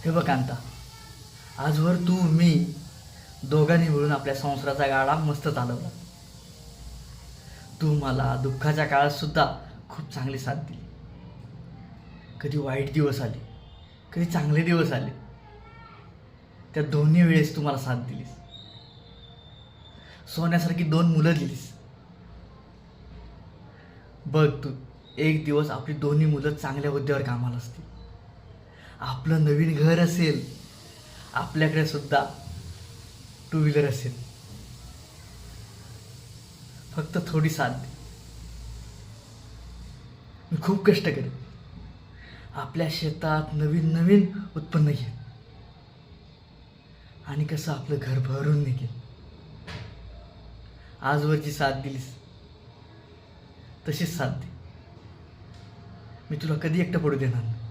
हे बघ कांता, आजवर तू मी दोघांनी मिळून आपल्या संसाराचा गाडा मस्त चालवला. तू मला दुःखाच्या काळात सुद्धा खूप चांगली साथ दिली. कधी वाईट दिवस आले, कधी चांगले दिवस आले, त्या दोन्ही वेळेस तू मला साथ दिलीस. सोन्यासारखी 2 मुलं दिलीस. बघ तू, एक दिवस आपली दोन्ही मुलं चांगल्या हुद्द्यावर कामाला असतील, आपलं नवीन घर असेल, आपल्याकडे सुद्धा 2 व्हीलर असेल. फक्त थोडी साथ दे. मी खूप कष्ट करेन, आपल्या शेतात नवीन नवीन उत्पन्न घेईन आणि कसं आपलं घर भरून निघेल. आजवरची साथ दिलीस तशीच साथ दे. मी तुला कधी एकटं पडू देणार नाही.